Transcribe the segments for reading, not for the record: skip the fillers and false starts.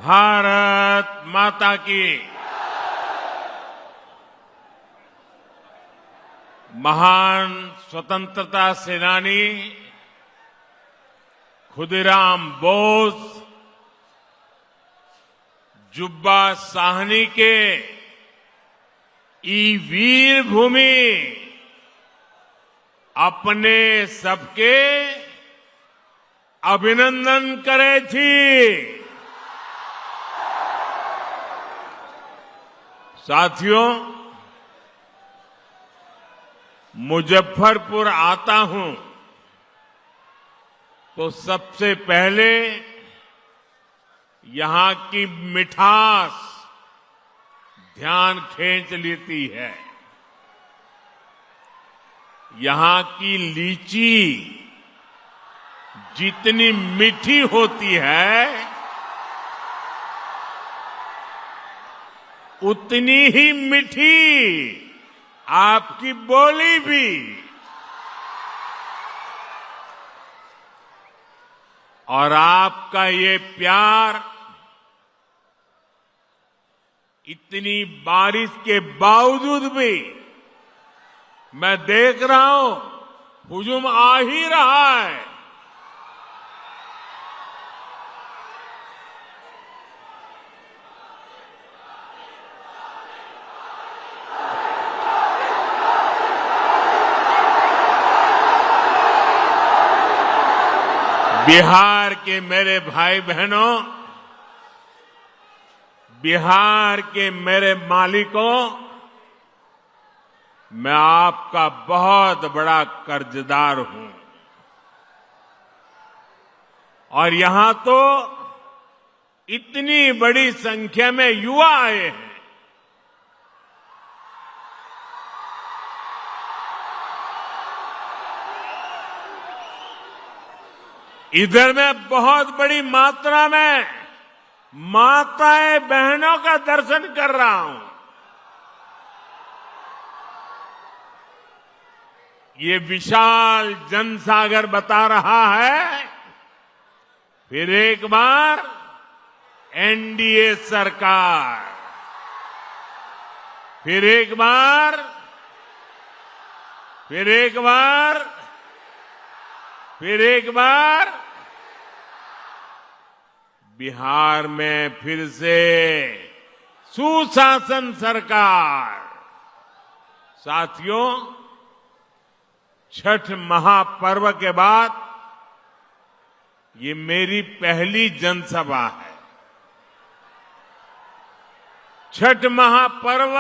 भारत माता की। महान स्वतंत्रता सेनानी खुदीराम बोस जुब्बा साहनी के ई वीर भूमि अपने सबके अभिनंदन करे थी। साथियों, मुजफ्फरपुर आता हूं तो सबसे पहले यहां की मिठास ध्यान खींच लेती है। यहां की लीची जितनी मीठी होती है उतनी ही मीठी आपकी बोली भी। और आपका ये प्यार इतनी बारिश के बावजूद भी मैं देख रहा हूं हुजूम आ ही रहा है। बिहार के मेरे भाई बहनों, बिहार के मेरे मालिकों, मैं आपका बहुत बड़ा कर्जदार हूं। और यहां तो इतनी बड़ी संख्या में युवा आए हैं। इधर में बहुत बड़ी मात्रा में माताएं बहनों का दर्शन कर रहा हूं। ये विशाल जनसागर बता रहा है फिर एक बार एनडीए सरकार, फिर एक बार बिहार में फिर से सुशासन सरकार। साथियों, छठ महापर्व के बाद ये मेरी पहली जनसभा है। छठ महापर्व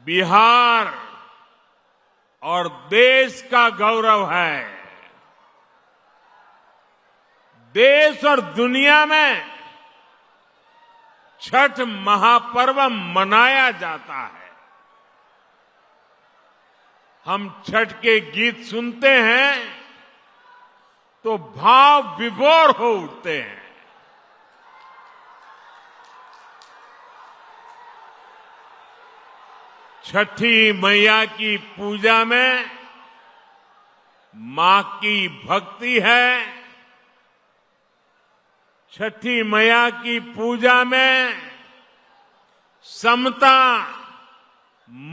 बिहार और देश का गौरव है। देश और दुनिया में छठ महापर्व मनाया जाता है। हम छठ के गीत सुनते हैं तो भाव विभोर हो उठते हैं। छठी मैया की पूजा में मां की भक्ति है। छठी मैया की पूजा में समता,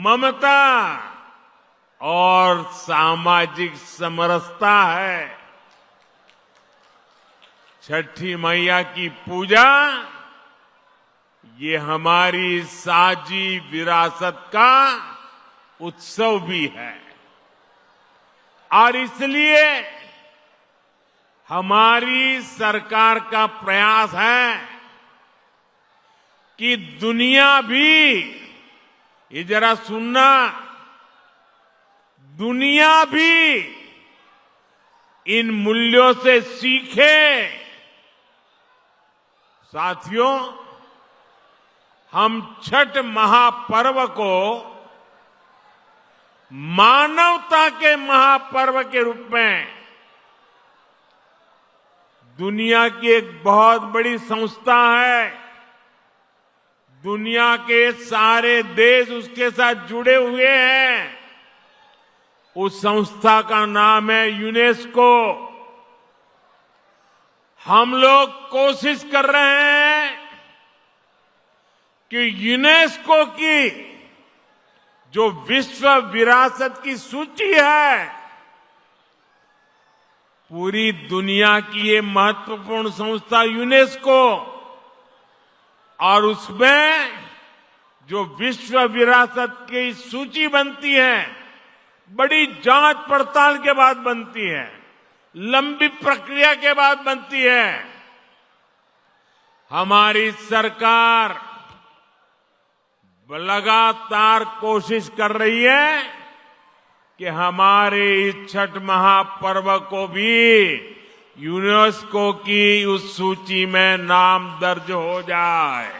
ममता और सामाजिक समरसता है। छठी मैया की पूजा ये हमारी साझी विरासत का उत्सव भी है। और इसलिए हमारी सरकार का प्रयास है कि दुनिया भी, ये जरा सुनना, दुनिया भी इन मूल्यों से सीखे। साथियों, हम छठ महापर्व को मानवता के महापर्व के रूप में दुनिया की एक बहुत बड़ी संस्था है। दुनिया के सारे देश उसके साथ जुड़े हुए हैं। उस संस्था का नाम है यूनेस्को। हम लोग कोशिश कर रहे हैं कि यूनेस्को की जो विश्व विरासत की सूची है, पूरी दुनिया की ये महत्वपूर्ण संस्था यूनेस्को, और उसमें जो विश्व विरासत की सूची बनती है, बड़ी जांच पड़ताल के बाद बनती है, लंबी प्रक्रिया के बाद बनती है। हमारी सरकार लगातार कोशिश कर रही है कि हमारे इस छठ महापर्व को भी यूनेस्को की उस सूची में नाम दर्ज हो जाए।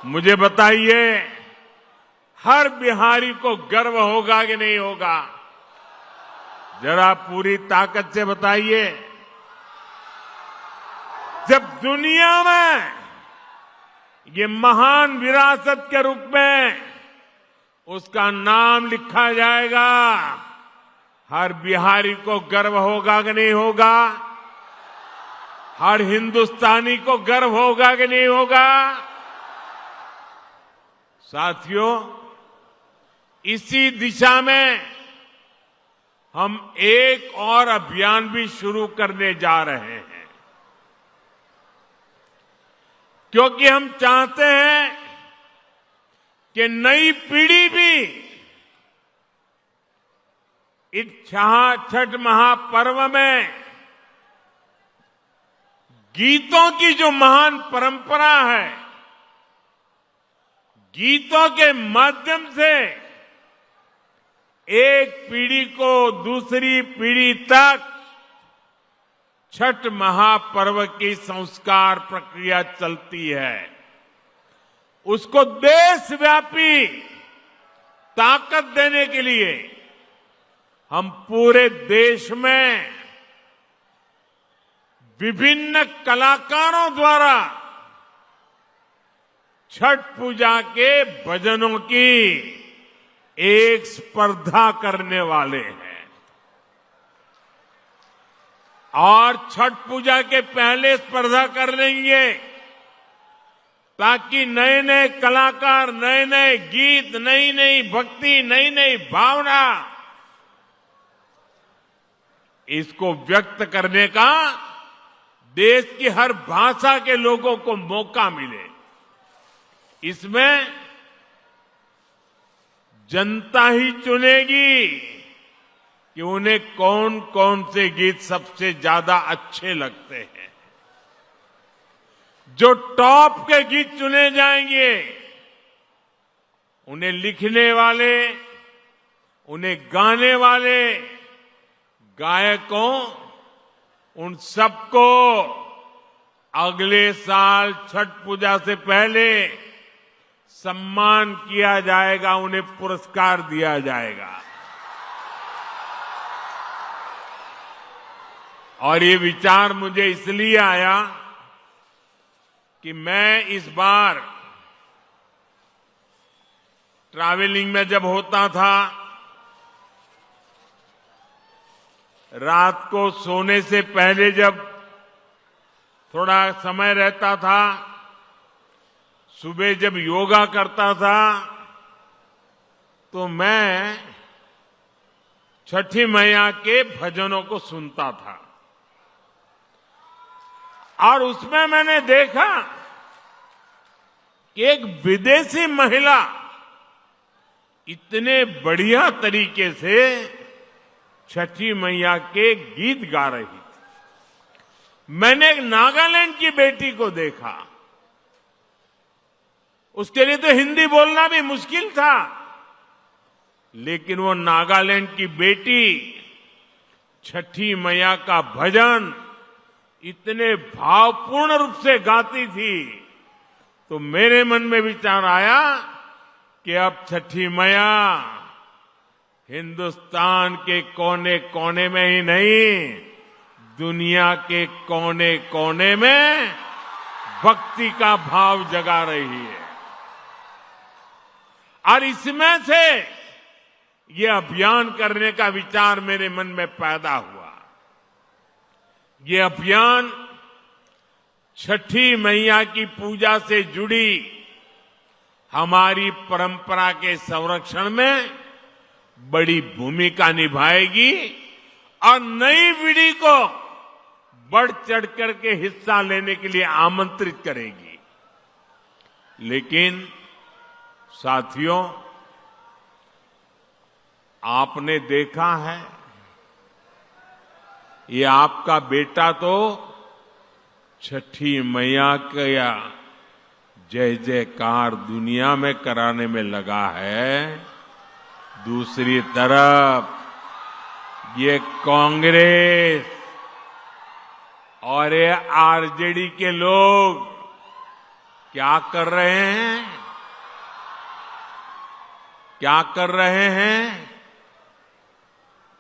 मुझे बताइए, हर बिहारी को गर्व होगा कि नहीं होगा? जरा पूरी ताकत से बताइए। जब दुनिया में ये महान विरासत के रूप में उसका नाम लिखा जाएगा, हर बिहारी को गर्व होगा कि नहीं होगा? हर हिंदुस्तानी को गर्व होगा कि नहीं होगा? साथियों, इसी दिशा में हम एक और अभियान भी शुरू करने जा रहे हैं, क्योंकि हम चाहते हैं कि नई पीढ़ी भी इस छठ महापर्व में गीतों की जो महान परंपरा है, गीतों के माध्यम से एक पीढ़ी को दूसरी पीढ़ी तक छठ महापर्व की संस्कार प्रक्रिया चलती है। उसको देशव्यापी ताकत देने के लिए हम पूरे देश में विभिन्न कलाकारों द्वारा छठ पूजा के भजनों की एक स्पर्धा करने वाले हैं। और छठ पूजा के पहले स्पर्धा कर लेंगे, ताकि नए नए कलाकार, नए नए गीत, नई नई भक्ति, नई नई भावना, इसको व्यक्त करने का देश की हर भाषा के लोगों को मौका मिले। इसमें जनता ही चुनेगी कि उन्हें कौन कौन से गीत सबसे ज्यादा अच्छे लगते हैं। जो टॉप के गीत चुने जाएंगे, उन्हें लिखने वाले, उन्हें गाने वाले गायकों, उन सबको अगले साल छठ पूजा से पहले सम्मान किया जाएगा, उन्हें पुरस्कार दिया जाएगा। और ये विचार मुझे इसलिए आया कि मैं इस बार ट्रैवलिंग में जब होता था, रात को सोने से पहले जब थोड़ा समय रहता था, सुबह जब योगा करता था, तो मैं छठी मैया के भजनों को सुनता था। और उसमें मैंने देखा कि एक विदेशी महिला इतने बढ़िया तरीके से छठी मैया के गीत गा रही थी। मैंने एक नागालैंड की बेटी को देखा, उसके लिए तो हिंदी बोलना भी मुश्किल था, लेकिन वो नागालैंड की बेटी छठी मैया का भजन इतने भावपूर्ण रूप से गाती थी, तो मेरे मन में विचार आया कि अब छठी मैया हिंदुस्तान के कोने कोने में ही नहीं, दुनिया के कोने कोने में भक्ति का भाव जगा रही है। और इसमें से ये अभियान करने का विचार मेरे मन में पैदा हुआ। ये अभियान छठी मैया की पूजा से जुड़ी हमारी परंपरा के संरक्षण में बड़ी भूमिका निभाएगी और नई पीढ़ी को बढ़ चढ़ करके हिस्सा लेने के लिए आमंत्रित करेगी। लेकिन साथियों, आपने देखा है, ये आपका बेटा तो छठी मैया का जय जयकार दुनिया में कराने में लगा है। दूसरी तरफ ये कांग्रेस और ये आरजेडी के लोग क्या कर रहे हैं? क्या कर रहे हैं?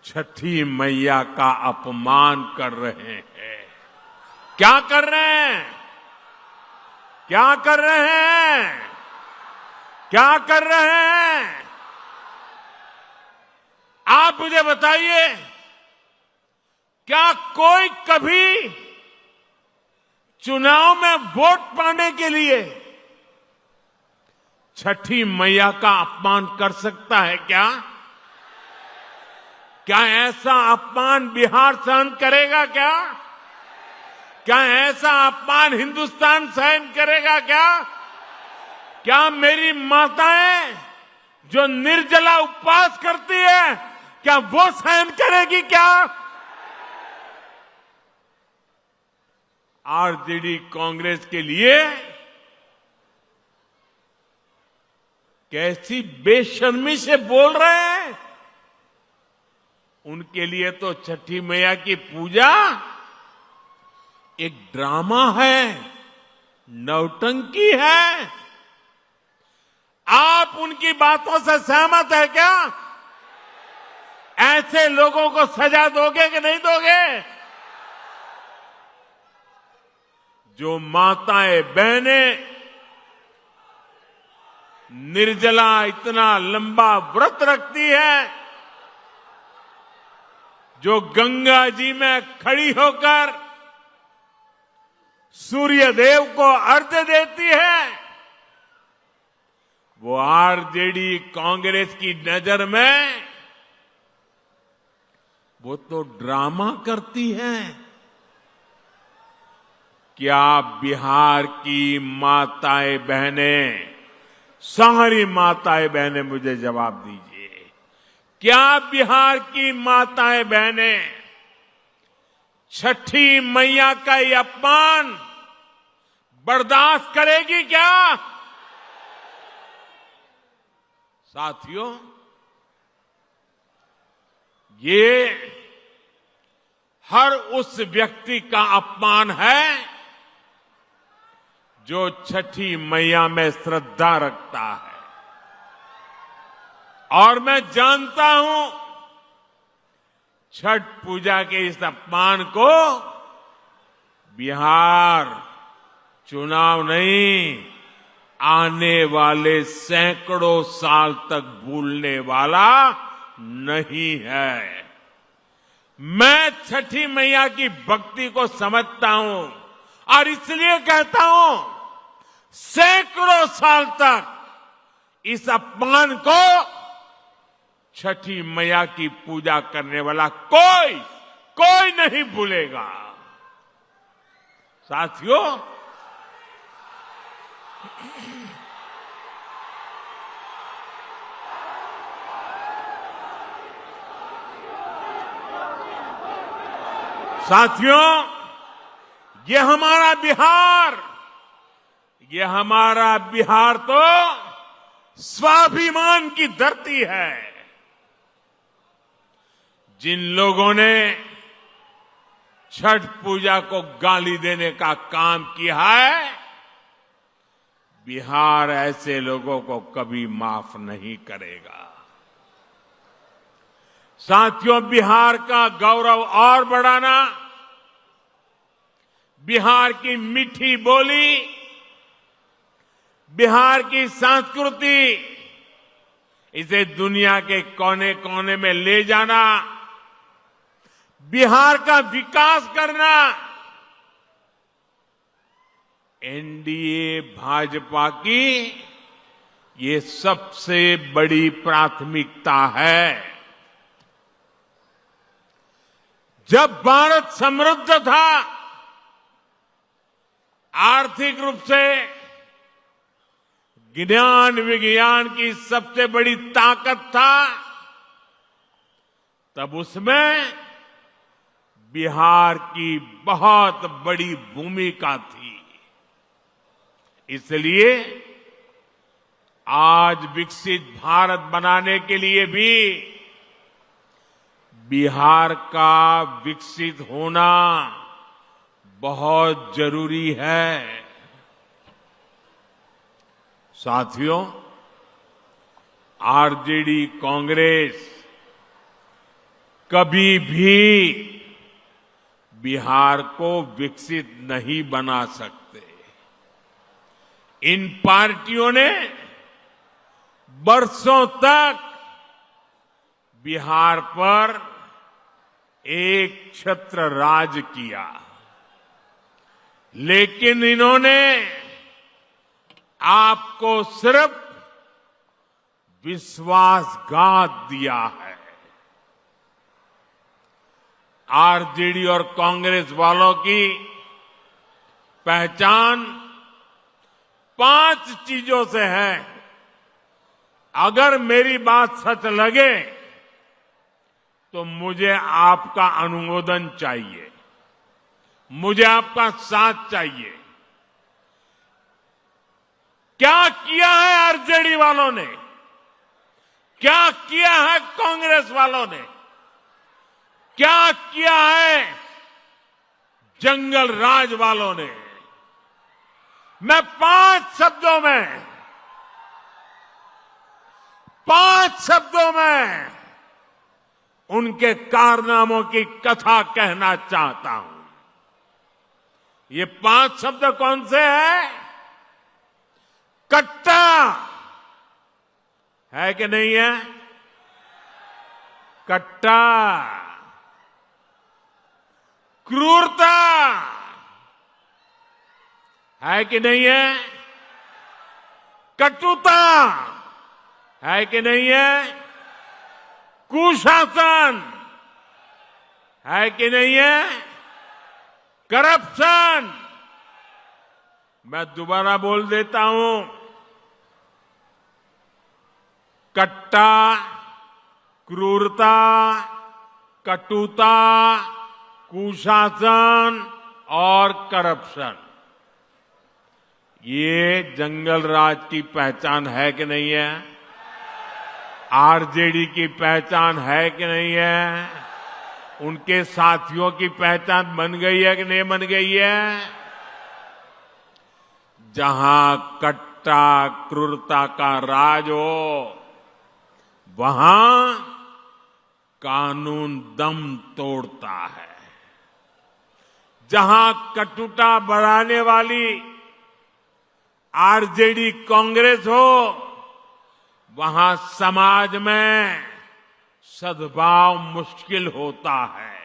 छठी मैया का अपमान कर रहे हैं। क्या कर रहे हैं? क्या कर रहे हैं? क्या कर रहे हैं? आप मुझे बताइए, क्या कोई कभी चुनाव में वोट पाने के लिए छठी मैया का अपमान कर सकता है क्या? क्या ऐसा अपमान बिहार सहन करेगा क्या? क्या ऐसा अपमान हिंदुस्तान सहन करेगा क्या? क्या मेरी माताएं जो निर्जला उपवास करती है, क्या वो सहन करेगी क्या? आरजेडी कांग्रेस के लिए कैसी बेशर्मी से बोल रहे हैं। उनके लिए तो छठी मैया की पूजा एक ड्रामा है, नौटंकी है। आप उनकी बातों से सहमत है क्या? ऐसे लोगों को सजा दोगे कि नहीं दोगे? जो माताएं बहनें निर्जला इतना लंबा व्रत रखती है, जो गंगा जी में खड़ी होकर सूर्य देव को अर्घ्य देती है, वो आरजेडी कांग्रेस की नजर में वो तो ड्रामा करती है। क्या बिहार की माताएं बहनें, सारी माताएं बहनें मुझे जवाब दीजिए, क्या बिहार की माताएं बहनें छठी मैया का ये अपमान बर्दाश्त करेगी क्या? साथियों, ये हर उस व्यक्ति का अपमान है जो छठी मैया में श्रद्धा रखता है। और मैं जानता हूं, छठ पूजा के इस अपमान को बिहार चुनाव नहीं, आने वाले सैकड़ों साल तक भूलने वाला नहीं है। मैं छठी मैया की भक्ति को समझता हूं और इसलिए कहता हूं, सैकड़ों साल तक इस अपमान को छठी मैया की पूजा करने वाला कोई नहीं भूलेगा। साथियों, ये हमारा बिहार तो स्वाभिमान की धरती है। जिन लोगों ने छठ पूजा को गाली देने का काम किया है, बिहार ऐसे लोगों को कभी माफ नहीं करेगा। साथियों, बिहार का गौरव और बढ़ाना, बिहार की मीठी बोली, बिहार की संस्कृति, इसे दुनिया के कोने कोने में ले जाना, बिहार का विकास करना एनडीए भाजपा की ये सबसे बड़ी प्राथमिकता है। जब भारत समृद्ध था, आर्थिक रूप से ज्ञान विज्ञान की सबसे बड़ी ताकत था, तब उसमें बिहार की बहुत बड़ी भूमिका थी। इसलिए आज विकसित भारत बनाने के लिए भी बिहार का विकसित होना बहुत जरूरी है। साथियों, आरजेडी कांग्रेस कभी भी बिहार को विकसित नहीं बना सकते। इन पार्टियों ने बरसों तक बिहार पर एक छत्र राज किया, लेकिन इन्होंने आपको सिर्फ विश्वासघात दिया है। आरजेडी और कांग्रेस वालों की पहचान 5 चीजों से है। अगर मेरी बात सच लगे तो मुझे आपका अनुमोदन चाहिए, मुझे आपका साथ चाहिए। क्या किया है आरजेडी वालों ने, क्या किया है कांग्रेस वालों ने, क्या किया है जंगल राज वालों ने? मैं 5 शब्दों में उनके कारनामों की कथा कहना चाहता हूं। ये 5 शब्द कौन से हैं? कट्टा है कि नहीं है? कट्टा, क्रूरता है कि नहीं है? कटुता है कि नहीं है? कुशासन है कि नहीं है? करप्शन, मैं दोबारा बोल देता हूं, कट्टा, क्रूरता, कटुता, कुशासन और करप्शन, ये जंगल राज की पहचान है कि नहीं है? आरजेडी की पहचान है कि नहीं है? उनके साथियों की पहचान बन गई है कि नहीं बन गई है? जहां कट्टा क्रूरता का राज हो, वहां कानून दम तोड़ता है। जहां कटुता बढ़ाने वाली आरजेडी कांग्रेस हो, वहां समाज में सद्भाव मुश्किल होता है।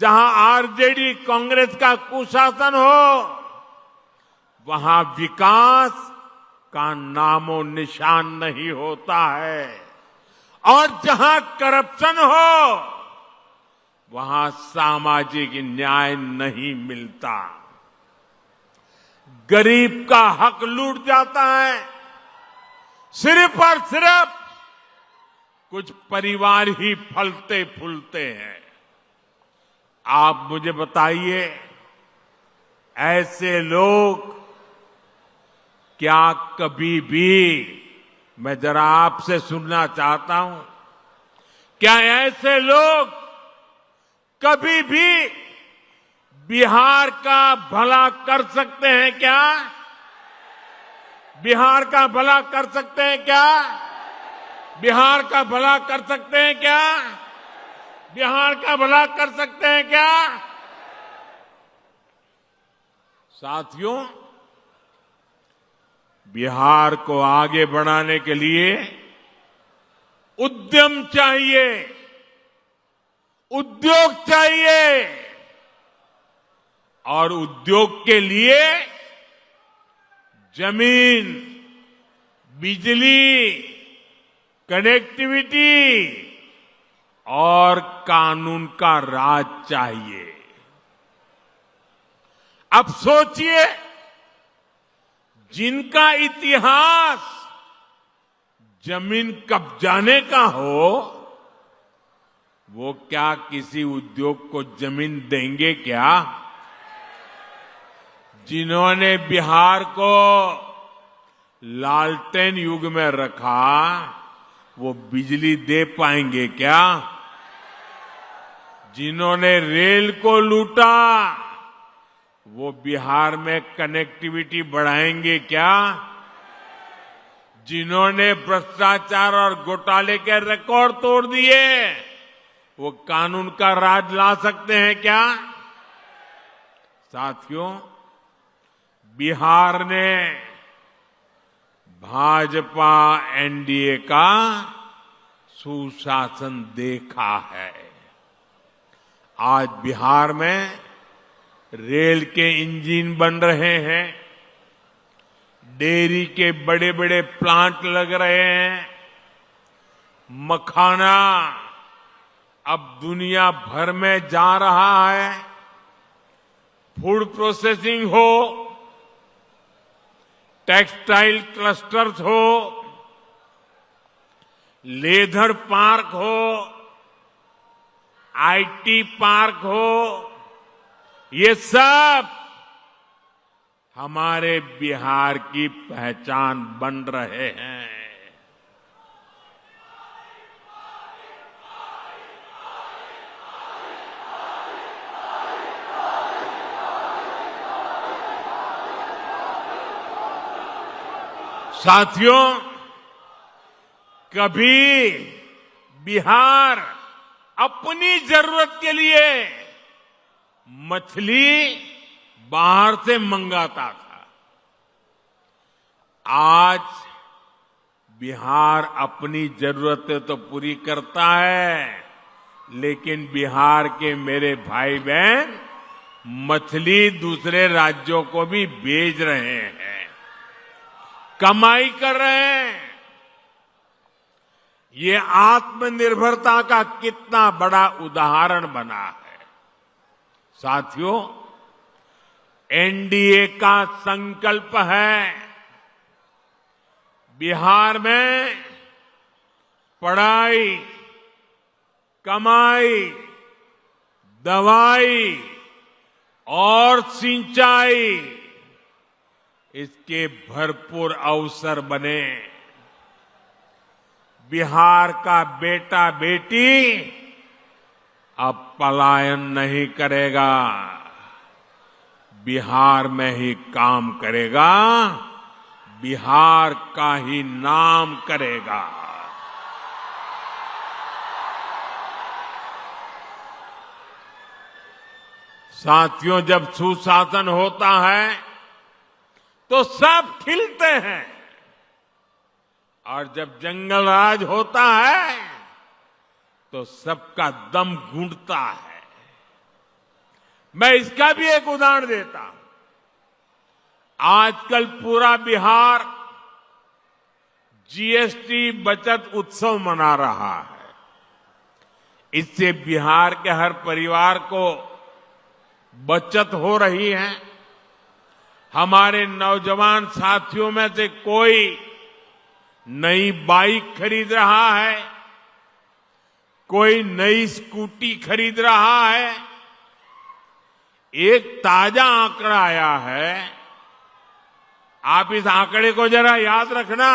जहां आरजेडी कांग्रेस का कुशासन हो, वहां विकास का नामो निशान नहीं होता है। और जहां करप्शन हो, वहां सामाजिक न्याय नहीं मिलता। गरीब का हक लूट जाता है। सिर्फ और सिर्फ कुछ परिवार ही फलते फूलते हैं। आप मुझे बताइए, ऐसे लोग क्या कभी भी, मैं जरा आपसे सुनना चाहता हूं, क्या ऐसे लोग कभी भी बिहार का भला कर सकते हैं क्या? बिहार का भला कर सकते हैं क्या? बिहार का भला कर सकते हैं क्या? बिहार का भला कर सकते हैं क्या? साथियों, बिहार को आगे बढ़ाने के लिए उद्यम चाहिए, उद्योग चाहिए और उद्योग के लिए जमीन, बिजली, कनेक्टिविटी और कानून का राज चाहिए। अब सोचिए, जिनका इतिहास जमीन कब्जाने का हो, वो क्या किसी उद्योग को जमीन देंगे क्या? जिन्होंने बिहार को लालटेन युग में रखा, वो बिजली दे पाएंगे क्या? जिन्होंने रेल को लूटा, वो बिहार में कनेक्टिविटी बढ़ाएंगे क्या? जिन्होंने भ्रष्टाचार और घोटाले के रिकॉर्ड तोड़ दिए, वो कानून का राज ला सकते हैं क्या? साथियों, बिहार ने भाजपा एनडीए का सुशासन देखा है। आज बिहार में रेल के इंजन बन रहे हैं, डेयरी के बड़े बड़े प्लांट लग रहे हैं, मखाना अब दुनिया भर में जा रहा है, फूड प्रोसेसिंग हो, टेक्सटाइल क्लस्टर्स हो, लेदर पार्क हो, आईटी पार्क हो, ये सब हमारे बिहार की पहचान बन रहे हैं। साथियों, कभी बिहार अपनी जरूरत के लिए मछली बाहर से मंगाता था। आज बिहार अपनी जरूरतें तो पूरी करता है, लेकिन बिहार के मेरे भाई बहन मछली दूसरे राज्यों को भी भेज रहे हैं, कमाई कर रहे हैं। ये आत्मनिर्भरता का कितना बड़ा उदाहरण बना है। साथियों, एनडीए का संकल्प है बिहार में पढ़ाई, कमाई, दवाई और सिंचाई, इसके भरपूर अवसर बने। बिहार का बेटा बेटी अब पलायन नहीं करेगा, बिहार में ही काम करेगा, बिहार का ही नाम करेगा। साथियों, जब सुशासन होता है तो सब खिलते हैं, और जब जंगल राज होता है तो सबका दम घुटता है। मैं इसका भी एक उदाहरण देता हूं। आजकल पूरा बिहार जीएसटी बचत उत्सव मना रहा है। इससे बिहार के हर परिवार को बचत हो रही है। हमारे नौजवान साथियों में से कोई नई बाइक खरीद रहा है, कोई नई स्कूटी खरीद रहा है। एक ताजा आंकड़ा आया है, आप इस आंकड़े को जरा याद रखना।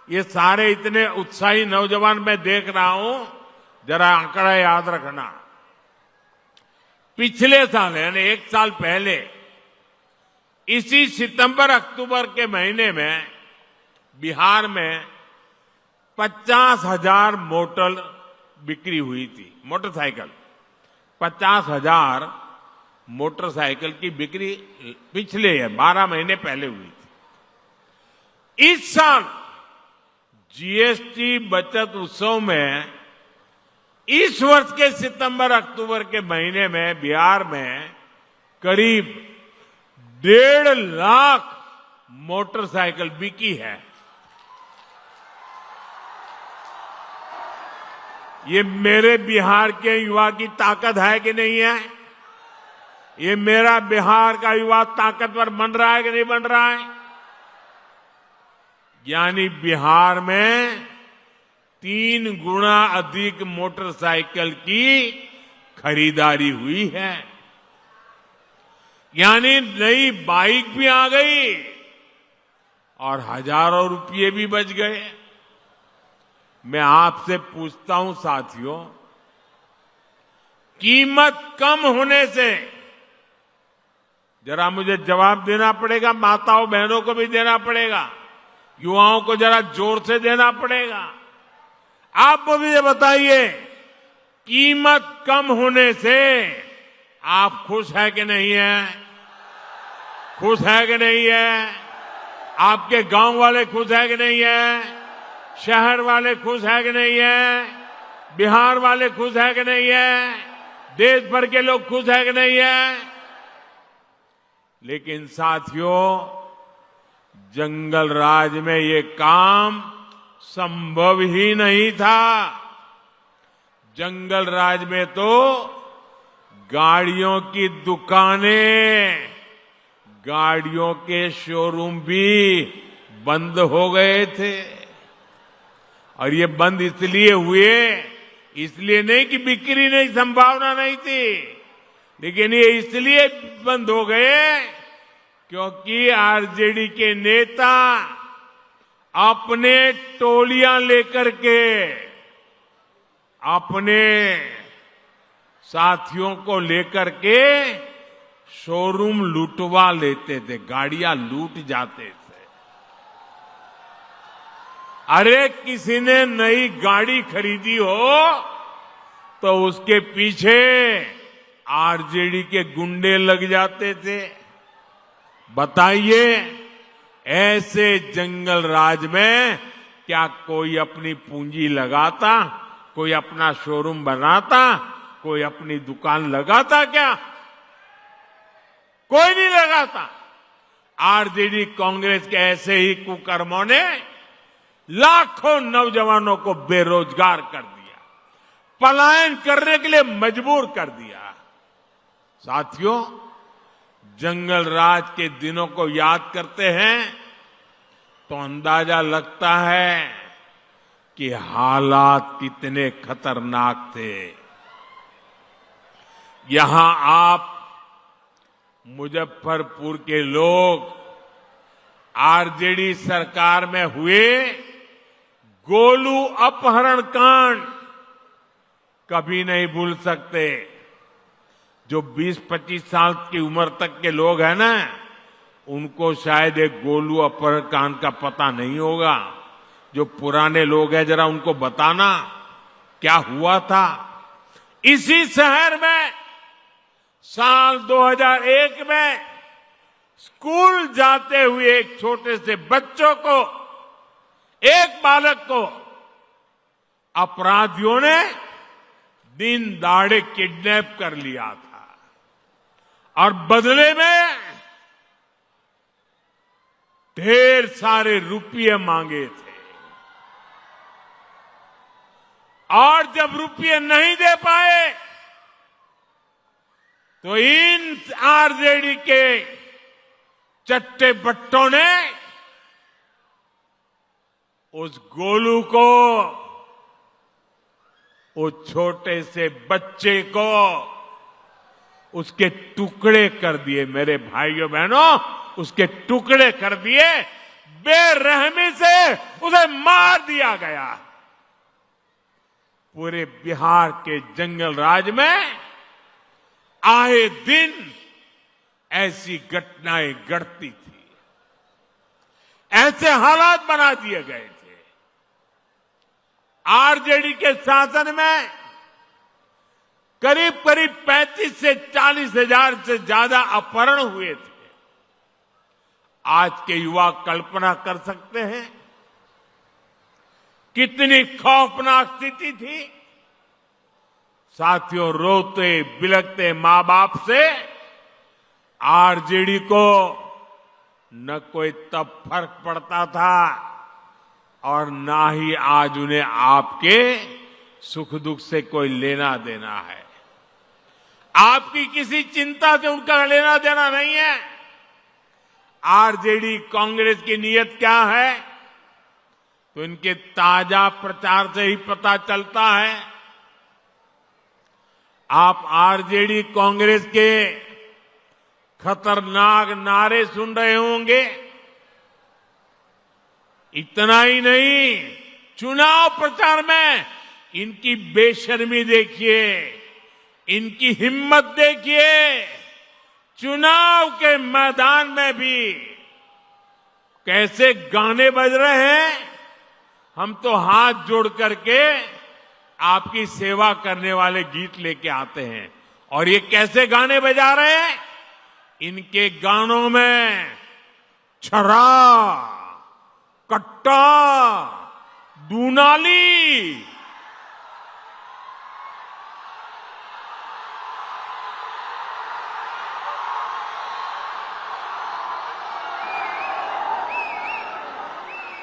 ये सारे इतने उत्साही नौजवान मैं देख रहा हूं, जरा आंकड़ा याद रखना। पिछले साल यानी एक साल पहले इसी सितंबर अक्टूबर के महीने में बिहार में 50,000 मोटर बिक्री हुई थी। मोटरसाइकिल 50,000 मोटरसाइकिल की बिक्री पिछले 12 महीने पहले हुई थी। इस साल जीएसटी बचत उत्सव में इस वर्ष के सितंबर अक्टूबर के महीने में बिहार में करीब 1.5 लाख मोटरसाइकिल बिकी है। ये मेरे बिहार के युवा की ताकत है कि नहीं है? ये मेरा बिहार का युवा ताकतवर बन रहा है कि नहीं बन रहा है? यानी बिहार में 3 गुना अधिक मोटरसाइकिल की खरीदारी हुई है। यानी नई बाइक भी आ गई और हजारों रुपये भी बच गए। मैं आपसे पूछता हूं साथियों, कीमत कम होने से, जरा मुझे जवाब देना पड़ेगा, माताओं बहनों को भी देना पड़ेगा, युवाओं को जरा जोर से देना पड़ेगा। आप मुझे बताइए, कीमत कम होने से आप खुश है कि नहीं है? खुश है कि नहीं है? आपके गांव वाले खुश है कि नहीं है? शहर वाले खुश है कि नहीं है? बिहार वाले खुश है कि नहीं है? देश भर के लोग खुश है कि नहीं है? लेकिन साथियों, जंगल राज में ये काम संभव ही नहीं था। जंगल राज में तो गाड़ियों की दुकानें, गाड़ियों के शोरूम भी बंद हो गए थे। और ये बंद इसलिए हुए, इसलिए नहीं कि बिक्री नहीं, संभावना नहीं थी, लेकिन ये इसलिए बंद हो गए क्योंकि आरजेडी के नेता अपने टोलियां लेकर के अपने साथियों को लेकर के शोरूम लूटवा लेते थे, गाड़ियां लूट जाते थे। अरे किसी ने नई गाड़ी खरीदी हो तो उसके पीछे आरजेडी के गुंडे लग जाते थे। बताइए, ऐसे जंगल राज में क्या कोई अपनी पूंजी लगाता, कोई अपना शोरूम बनाता, कोई अपनी दुकान लगाता क्या? कोई नहीं लगाता। आरजेडी कांग्रेस के ऐसे ही कुकर्मों ने लाखों नौजवानों को बेरोजगार कर दिया, पलायन करने के लिए मजबूर कर दिया। साथियों, जंगल राज के दिनों को याद करते हैं तो अंदाजा लगता है कि हालात कितने खतरनाक थे। यहां आप मुजफ्फरपुर के लोग आरजेडी सरकार में हुए गोलू अपहरण कांड कभी नहीं भूल सकते। जो 20-25 साल की उम्र तक के लोग हैं ना, उनको शायद एक गोलू अपहरण कांड का पता नहीं होगा। जो पुराने लोग हैं, जरा उनको बताना क्या हुआ था। इसी शहर में साल 2001 में स्कूल जाते हुए एक छोटे से बच्चों को, एक बालक को अपराधियों ने दिन दहाड़े किडनैप कर लिया था और बदले में ढेर सारे रुपये मांगे थे। और जब रुपये नहीं दे पाए तो इन आरजेडी के चट्टे बट्टों ने उस गोलू को, उस छोटे से बच्चे को उसके टुकड़े कर दिए। मेरे भाइयों बहनों, उसके टुकड़े कर दिए, बेरहमी से उसे मार दिया गया। पूरे बिहार के जंगल राज में आए दिन ऐसी घटनाएं घटती थी, ऐसे हालात बना दिए गए थे। आरजेडी के शासन में करीब 35 से 40 हजार से ज्यादा अपहरण हुए थे। आज के युवा कल्पना कर सकते हैं कितनी खौफनाक स्थिति थी। साथियों, रोते बिलखते मां बाप से आरजेडी को न कोई तब फर्क पड़ता था और ना ही आज उन्हें आपके सुख दुख से कोई लेना देना है। आपकी किसी चिंता से उनका लेना देना नहीं है। आरजेडी कांग्रेस की नीयत क्या है तो इनके ताजा प्रचार से ही पता चलता है। आप आरजेडी कांग्रेस के खतरनाक नारे सुन रहे होंगे। इतना ही नहीं, चुनाव प्रचार में इनकी बेशर्मी देखिए, इनकी हिम्मत देखिए। चुनाव के मैदान में भी कैसे गाने बज रहे हैं। हम तो हाथ जोड़ करके आपकी सेवा करने वाले गीत लेके आते हैं और ये कैसे गाने बजा रहे हैं। इनके गानों में छर्रा, कट्टा, दूनाली,